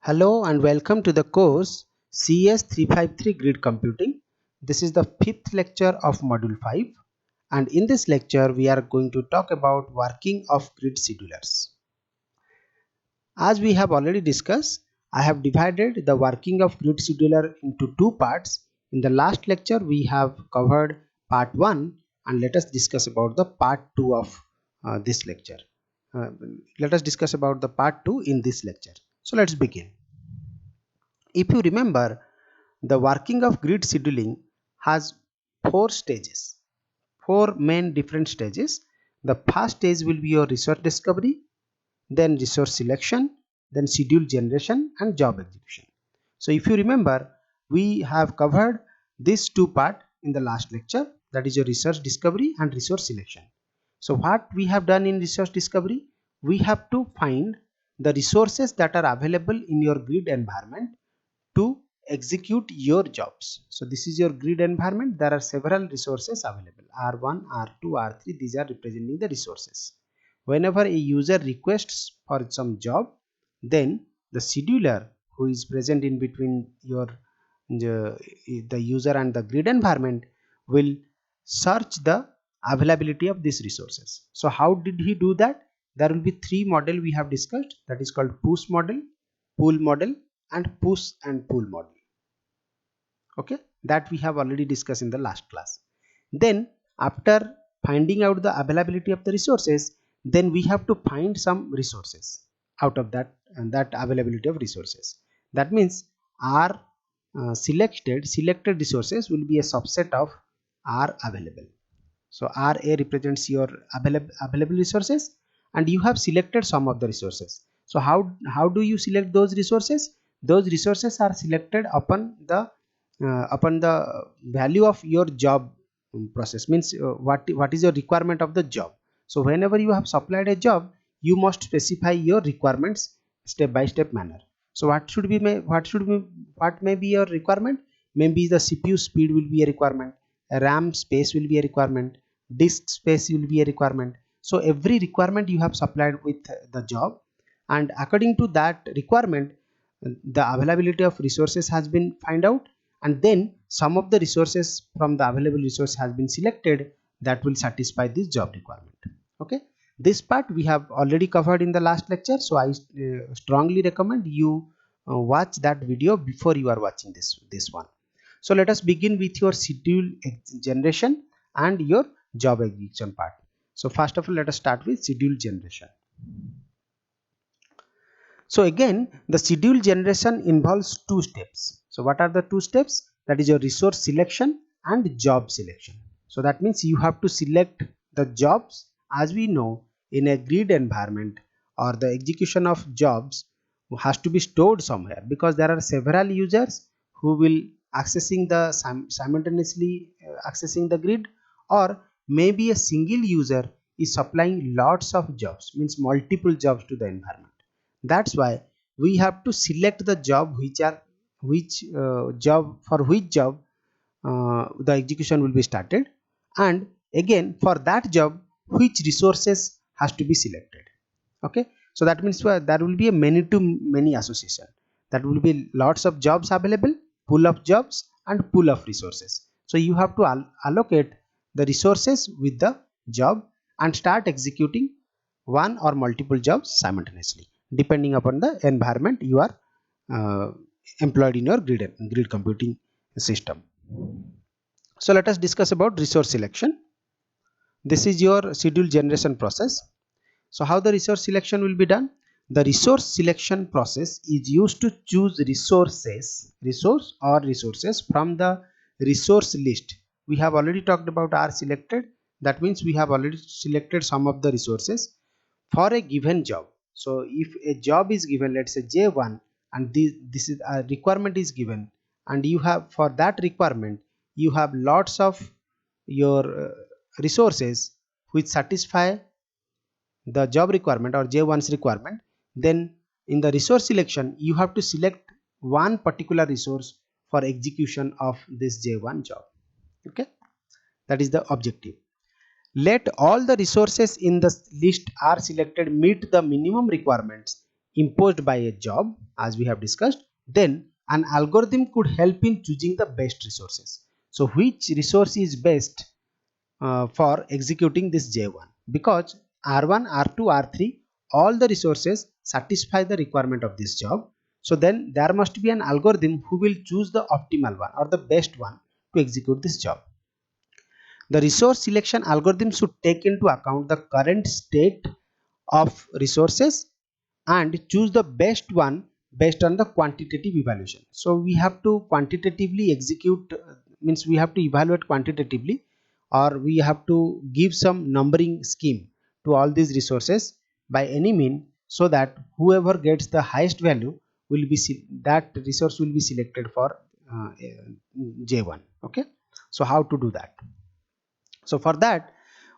Hello and welcome to the course CS 353 Grid Computing. This is the fifth lecture of Module 5, and in this lecture we are going to talk about working of grid schedulers. As we have already discussed, I have divided the working of grid scheduler into two parts. In the last lecture we have covered part 1, and let us discuss about the part 2 of this lecture. Let us discuss about the part 2 in this lecture. So let's begin. If you remember, the working of grid scheduling has four stages, four main different stages. The first stage will be your resource discovery, then resource selection, then schedule generation and job execution. So if you remember, we have covered these two parts in the last lecture, that is your resource discovery and resource selection. So what we have done in resource discovery, we have to find the resources that are available in your grid environment to execute your jobs. So this is your grid environment. There are several resources available, R1, R2, R3. These are representing the resources. Whenever a user requests for some job, then the scheduler who is present in between the user and the grid environment will search the availability of these resources. So how did he do that? There will be three model we have discussed, that is called push model, pull model and push and pull model. Okay, that we have already discussed in the last class. Then after finding out the availability of the resources, then we have to find some resources out of that, and that availability of resources. That means our selected resources will be a subset of R available. So RA represents your available resources, and you have selected some of the resources. So how do you select those resources? Those resources are selected upon the value of your job process. Means what is your requirement of the job. So whenever you have supplied a job, you must specify your requirements step by step manner. So what may be your requirement? Maybe the CPU speed will be a requirement, RAM space will be a requirement, disk space will be a requirement. So every requirement you have supplied with the job, and according to that requirement, the availability of resources has been find out, and then some of the resources from the available resource has been selected that will satisfy this job requirement. Okay, this part we have already covered in the last lecture, so I strongly recommend you watch that video before you are watching this one. So let us begin with your schedule generation and your job execution part. So first of all, let us start with schedule generation. So again, the schedule generation involves two steps. So what are the two steps? That is your resource selection and job selection. So that means you have to select the jobs. As we know, in a grid environment, or the execution of jobs has to be stored somewhere, because there are several users who will accessing the simultaneously accessing the grid, or maybe a single user is supplying lots of jobs, means multiple jobs to the environment. That's why we have to select the job which job the execution will be started, and again for that job which resources has to be selected. Okay, so that means there will be a many to many association. That will be lots of jobs available, pool of jobs and pool of resources. So you have to allocate the resources with the job and start executing one or multiple jobs simultaneously, depending upon the environment you are uh, employed in your grid computing system. So let us discuss about resource selection. This is your schedule generation process. So how the resource selection will be done? The resource selection process is used to choose resources from the resource list. We have already talked about R selected. That means we have already selected some of the resources for a given job. So if a job is given, let's say J1, and this is a requirement is given, and you have for that requirement you have lots of your resources which satisfy the job requirement or J1's requirement, then in the resource selection you have to select one particular resource for execution of this J1 job. Okay, that is the objective. Let all the resources in the list are selected meet the minimum requirements imposed by a job, as we have discussed, then an algorithm could help in choosing the best resources. So which resource is best for executing this J1? Because R1, R2, R3, all the resources satisfy the requirement of this job. So then there must be an algorithm who will choose the optimal one or the best one to execute this job. The resource selection algorithm should take into account the current state of resources and choose the best one based on the quantitative evaluation. So we have to quantitatively execute, means we have to evaluate quantitatively, or we have to give some numbering scheme to all these resources by any mean, so that whoever gets the highest value will be that resource will be selected for J1. Okay, so how to do that? So for that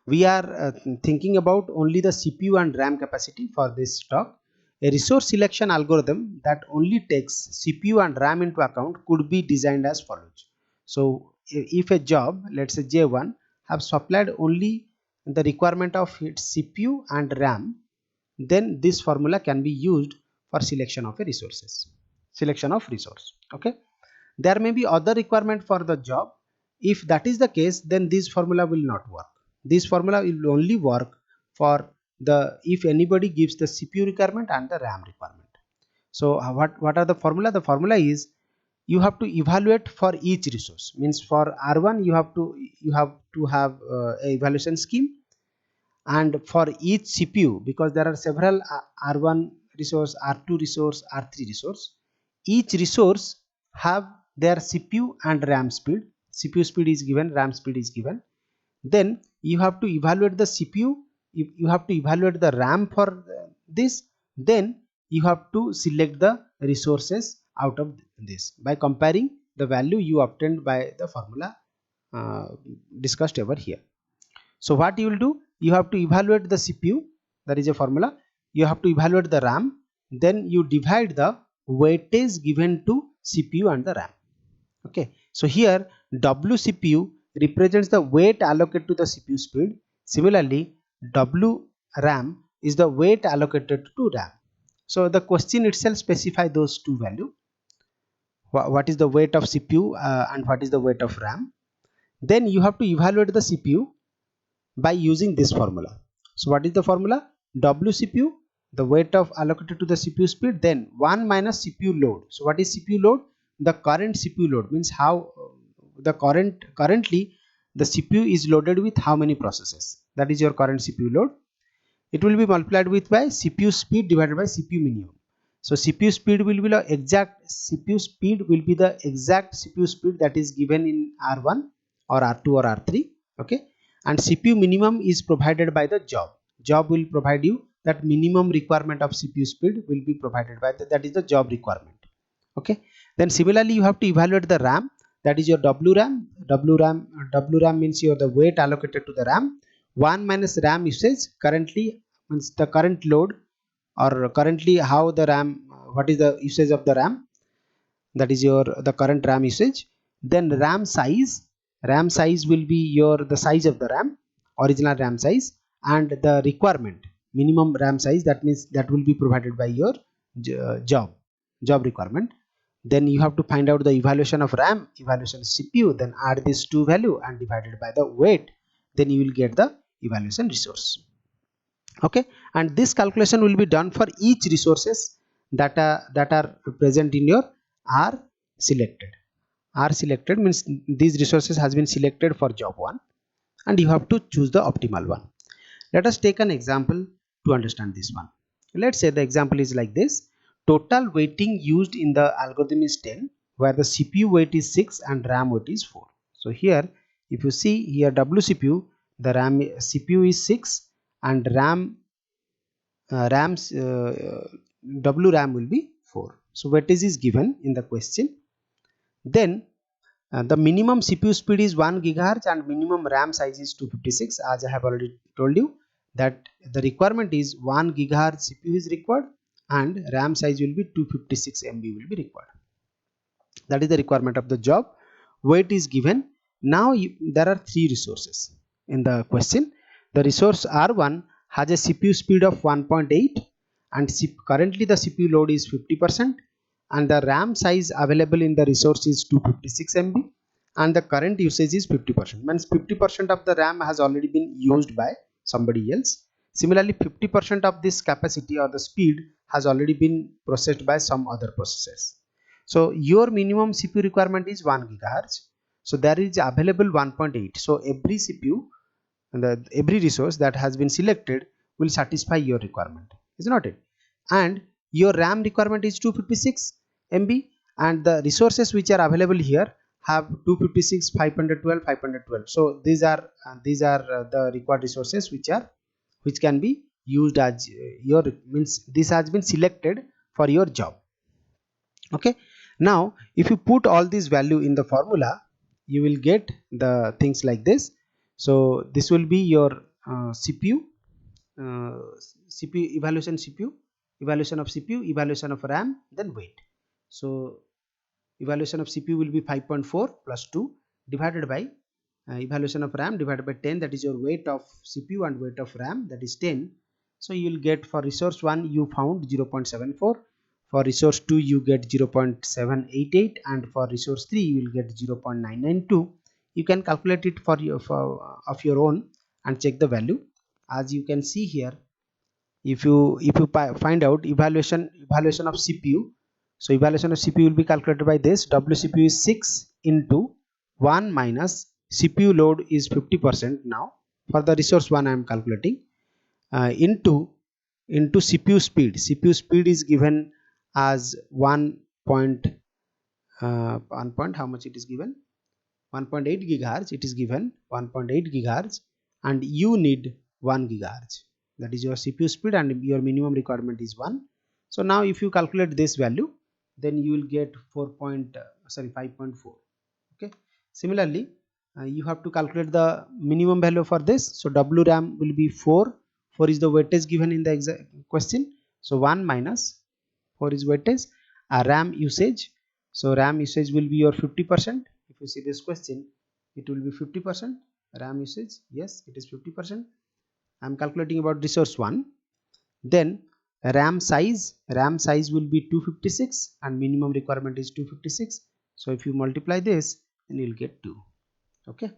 we are thinking about only the CPU and RAM capacity for this talk. A resource selection algorithm that only takes CPU and RAM into account could be designed as follows. So if a job, let's say J1, have supplied only the requirement of its CPU and RAM, then this formula can be used for selection of a selection of resource. Okay, there may be other requirement for the job. If that is the case, then this formula will not work. This formula will only work for the if anybody gives the CPU requirement and the RAM requirement. So what are the formula? The formula is you have to evaluate for each resource. Means for R1 you have to have a evaluation scheme, and for each CPU, because there are several R1 resource, R2 resource, R3 resource, each resource have their CPU and RAM speed. CPU speed is given, RAM speed is given. Then you have to evaluate the CPU, you have to evaluate the RAM for this, then you have to select the resources out of this by comparing the value you obtained by the formula discussed over here. So what you will do, you have to evaluate the CPU, that is a formula, you have to evaluate the RAM, then you divide the weightage given to CPU and the RAM. Okay, so here WCPU represents the weight allocated to the CPU speed. Similarly, WRAM is the weight allocated to RAM. So the question itself specifies those two values. What is the weight of CPU and what is the weight of RAM? Then you have to evaluate the CPU by using this formula. So what is the formula? WCPU, the weight of allocated to the CPU speed, then 1 minus CPU load. So what is CPU load? The current CPU load, means how the currently the CPU is loaded with how many processes. That is your current CPU load. It will be multiplied with by CPU speed divided by CPU minimum. So CPU speed will be the exact CPU speed that is given in R1 or R2 or R3. Okay, and CPU minimum is provided by the job will provide you that minimum requirement of CPU speed will be provided by that is the job requirement. Okay, then similarly you have to evaluate the RAM, that is your WRAM means your the weight allocated to the RAM. 1 minus RAM usage, currently means the current load, or currently how the RAM, what is the usage of the RAM, that is your the current RAM usage. Then RAM size will be your the size of the RAM, original RAM size, and the requirement minimum RAM size, that means that will be provided by your job requirement. Then you have to find out the evaluation of RAM, evaluation of CPU, then add these two value and divided by the weight, then you will get the evaluation resource. Okay, and this calculation will be done for each resources that are present in your R selected. R selected means these resources has been selected for job 1 and you have to choose the optimal one. Let us take an example to understand this one. Let's say the example is like this. Total weighting used in the algorithm is 10, where the CPU weight is 6 and RAM weight is 4. So here if you see here WCPU, the CPU is 6 and WRAM will be 4. So weightage is given in the question. Then the minimum CPU speed is 1 GHz and minimum RAM size is 256. As I have already told you that the requirement is 1 GHz CPU is required and RAM size will be 256 MB will be required. That is the requirement of the job. Weight is given. Now there are 3 resources in the question. The resource R1 has a CPU speed of 1.8 and currently the CPU load is 50% and the RAM size available in the resource is 256 MB and the current usage is 50%, means 50% of the RAM has already been used by somebody else. Similarly, 50% of this capacity or the speed has already been processed by some other processes. So your minimum CPU requirement is 1 GHz. So there is available 1.8. So every CPU and every resource that has been selected will satisfy your requirement, is not it? And your RAM requirement is 256 MB and the resources which are available here have 256, 512, 512. So these are the required resources which can be used as your, means this has been selected for your job. Okay, now if you put all these value in the formula, you will get the things like this. So this will be your CPU, CPU evaluation, CPU evaluation of CPU, evaluation of RAM, then weight. So evaluation of CPU will be 5.4 plus 2 divided by evaluation of RAM divided by 10, that is your weight of CPU, and weight of RAM, that is 10. So you will get, for resource 1 you found 0.74, for resource 2 you get 0.788, and for resource 3 you will get 0.992. You can calculate it for of your own and check the value. As you can see here, if you find out evaluation of CPU, so evaluation of CPU will be calculated by this. WCPU is 6 into 1 minus CPU load is 50%. Now for the resource 1 I am calculating into CPU speed. CPU speed is given as 1 point, how much it is given, 1.8 gigahertz. It is given 1.8 gigahertz and you need 1 gigahertz. That is your CPU speed and your minimum requirement is 1. So now if you calculate this value, then you will get 5.4. Okay. Similarly, you have to calculate the minimum value for this. So WRAM will be 4. 4 is the weightage given in the exact question. So 1 minus 4 is weightage. RAM usage. So RAM usage will be your 50%. If you see this question, it will be 50% RAM usage. Yes, it is 50%. I am calculating about resource 1. Then RAM size will be 256 and minimum requirement is 256. So if you multiply this, then you will get 2. Okay.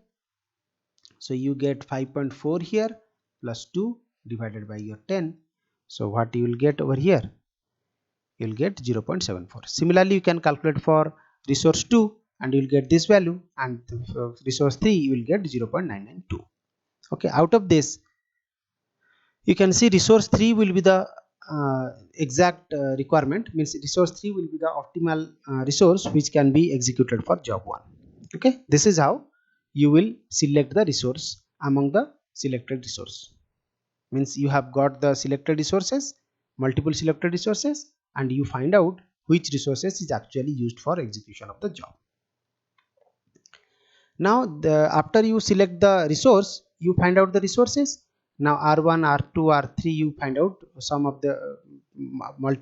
So you get 5.4 here plus 2 divided by your 10. So what you will get over here? You will get 0.74. Similarly, you can calculate for resource 2 and you will get this value, and for resource 3 you will get 0.992. Okay, out of this you can see resource 3 will be the exact requirement, means resource 3 will be the optimal resource which can be executed for job 1. Okay, this is how you will select the resource among the selected resource. Means you have got the selected resources, multiple selected resources, and you find out which resources is actually used for execution of the job. Now after you select the resource, you find out the resources. Now R1, R2, R3, you find out some of the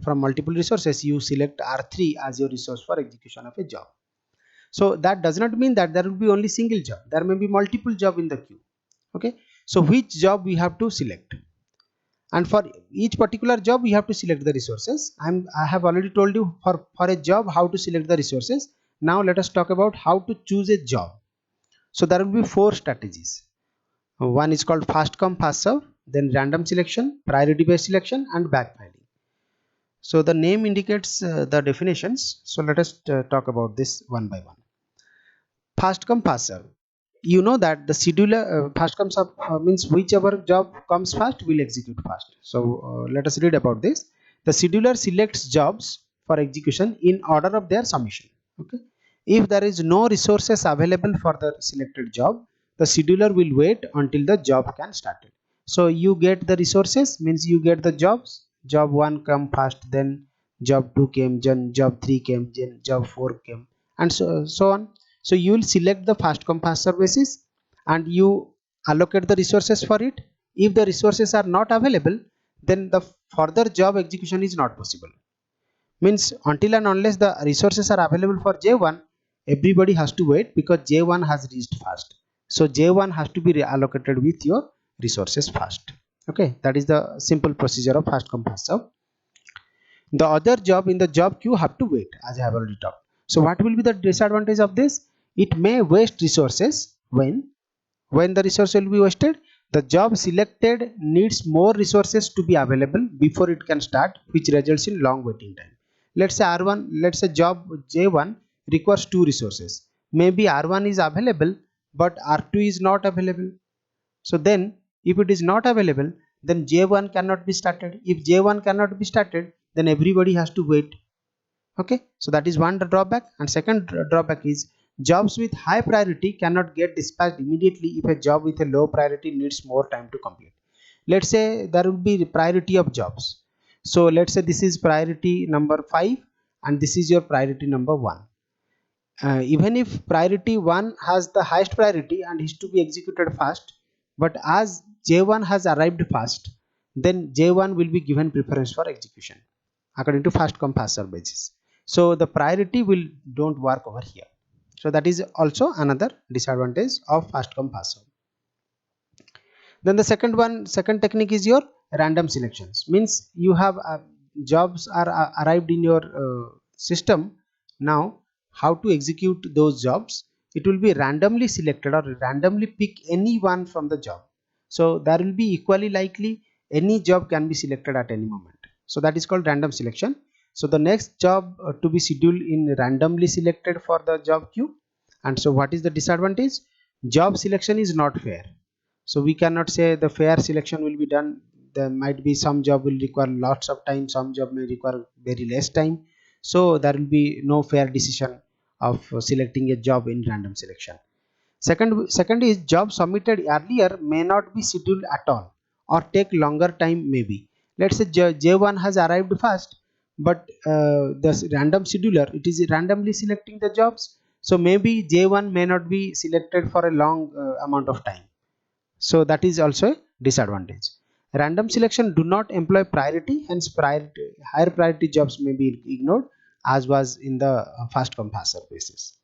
from multiple resources. You select R3 as your resource for execution of a job. So that does not mean that there will be only single job. There may be multiple job in the queue. Okay. So which job we have to select, and for each particular job we have to select the resources. I have already told you for a job how to select the resources. Now let us talk about how to choose a job. So there will be 4 strategies. One is called fast come fast serve, then random selection, priority based selection, and backfiling. So the name indicates the definitions. So let us talk about this one by one. Fast come fast serve. You know that the scheduler fast comes up means whichever job comes fast will execute fast. So let us read about this. The scheduler selects jobs for execution in order of their submission. Okay. If there is no resources available for the selected job, the scheduler will wait until the job can start it. So you get the resources, means you get the jobs. Job 1 come fast, then job 2 came, then job 3 came, then job 4 came, and so on. So you will select the fast come fast serve basis and you allocate the resources for it. If the resources are not available, then the further job execution is not possible. Means until and unless the resources are available for J1, everybody has to wait because J1 has reached fast. So J1 has to be allocated with your resources fast. Okay, that is the simple procedure of fast come fast serve. The other job in the job queue have to wait, as I have already talked. So what will be the disadvantage of this? It may waste resources. When the resource will be wasted, the job selected needs more resources to be available before it can start, which results in long waiting time. Let's say job J1 requires two resources. Maybe R1 is available, but R2 is not available. So then if it is not available, then J1 cannot be started. If J1 cannot be started, then everybody has to wait. Okay, so that is one drawback. And second drawback is jobs with high priority cannot get dispatched immediately if a job with a low priority needs more time to complete. Let's say there will be priority of jobs. So let's say this is priority number 5 and this is your priority number 1. Even if priority 1 has the highest priority and is to be executed fast, but as J1 has arrived fast, then J1 will be given preference for execution according to fast come fast serve basis. So the priority will don't work over here. So that is also another disadvantage of fast come fast serve. Then the second technique is your random selections. Means you have jobs are arrived in your system. Now how to execute those jobs? It will be randomly selected or randomly pick any one from the job. So there will be equally likely any job can be selected at any moment. So that is called random selection. So the next job to be scheduled in randomly selected for the job queue. And so what is the disadvantage? Job selection is not fair. So we cannot say the fair selection will be done. There might be some job will require lots of time, some job may require very less time. So there will be no fair decision of selecting a job in random selection. Second is job submitted earlier may not be scheduled at all or take longer time maybe. Let's say J1 has arrived fast, but the random scheduler, it is randomly selecting the jobs. So maybe J1 may not be selected for a long amount of time. So that is also a disadvantage. Random selection do not employ priority, hence higher priority jobs may be ignored, as was in the fast come fast serve basis.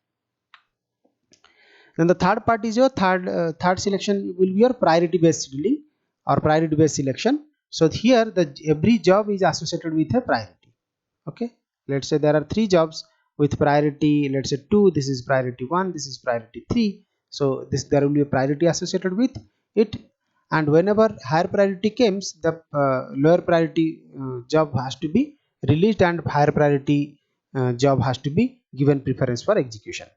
Then the third part is your third selection will be your priority based scheduling or priority based selection. So here every job is associated with a priority. Okay, let's say there are 3 jobs with priority, let's say 2, this is priority 1, this is priority 3. So this there will be a priority associated with it, and whenever higher priority comes, the lower priority job has to be released and higher priority job has to be given preference for execution.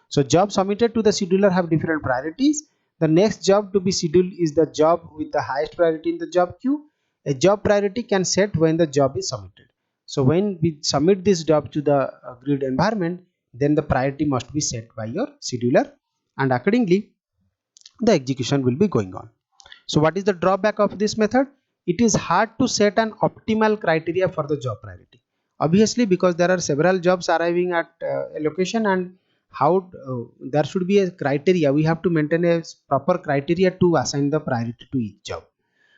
So job submitted to the scheduler have different priorities. The next job to be scheduled is the job with the highest priority in the job queue. A job priority can set when the job is submitted. So when we submit this job to the grid environment, then the priority must be set by your scheduler, and accordingly the execution will be going on. So what is the drawback of this method? It is hard to set an optimal criteria for the job priority. Obviously, because there are several jobs arriving at a location, and how there should be a criteria. We have to maintain a proper criteria to assign the priority to each job.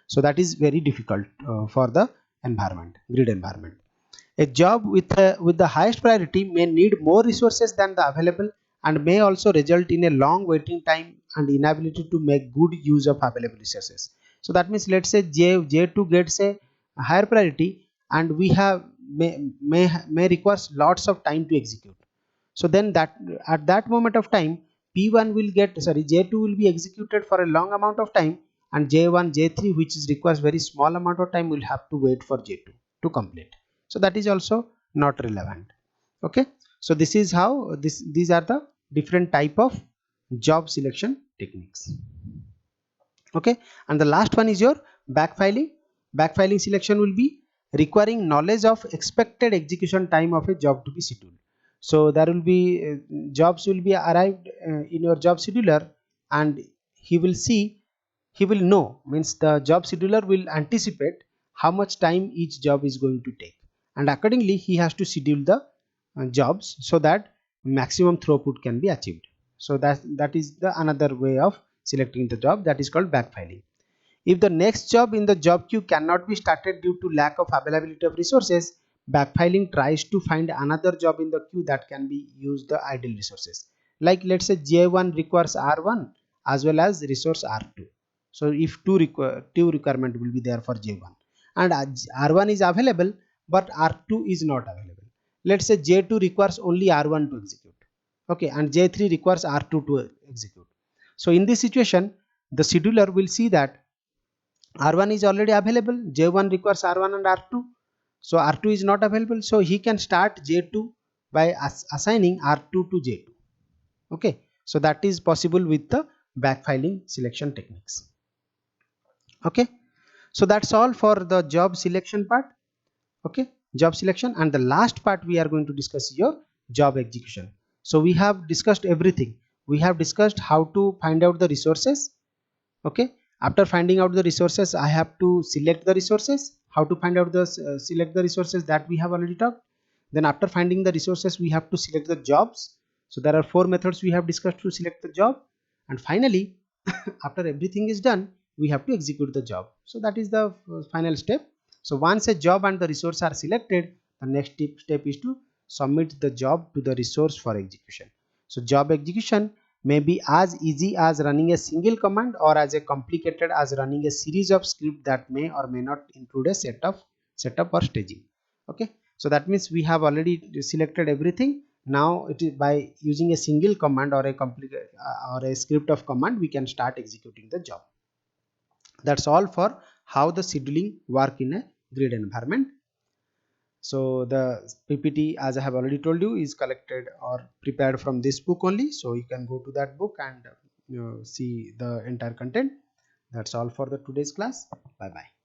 So that is very difficult for the grid environment. A job with the highest priority may need more resources than the available and may also result in a long waiting time and inability to make good use of available resources. So that means let's say J2 gets a higher priority and we have may requires lots of time to execute. So then that at that moment of time P1 will get J2 will be executed for a long amount of time, and J1 J3 which is requires very small amount of time will have to wait for J2 to complete. So that is also not relevant. Okay, so this is how these are the different type of job selection techniques. Okay, and the last one is your backfiling selection will be requiring knowledge of expected execution time of a job to be scheduled. So there will be jobs will be arrived in your job scheduler, and he will know, means the job scheduler will anticipate how much time each job is going to take, and accordingly he has to schedule the jobs so that maximum throughput can be achieved. So that is the another way of selecting the job, that is called backfiling. If the next job in the job queue cannot be started due to lack of availability of resources, backfiling tries to find another job in the queue that can be used the idle resources. Like let's say J1 requires R1 as well as resource R2. So if two requirement will be there for J1 and R1 is available, but R2 is not available. Let's say J2 requires only R1 to execute, okay, and J3 requires R2 to execute. So in this situation, the scheduler will see that R1 is already available, J1 requires R1 and R2, so R2 is not available, so he can start J2 by assigning R2 to J2. Okay, so that is possible with the backfiling selection techniques. Okay, so that's all for the job selection part. Okay, job selection, and the last part we are going to discuss your job execution. So we have discussed everything. We have discussed how to find out the resources. Okay, after finding out the resources, I have to select the resources. How to find out the select the resources, that we have already talked. Then after finding the resources, we have to select the jobs. So there are 4 methods we have discussed to select the job. And finally, after everything is done, we have to execute the job. So that is the final step. So once a job and the resource are selected, the next step is to submit the job to the resource for execution. So job execution may be as easy as running a single command, or as a complicated as running a series of scripts that may or may not include a setup or staging. Okay, so that means we have already selected everything. Now it is by using a single command or a complicated or a script of command, we can start executing the job. That's all for how the scheduling work in a grid environment. So the PPT, as I have already told you, is collected or prepared from this book only, so you can go to that book and see the entire content. That's all for the today's class. Bye bye.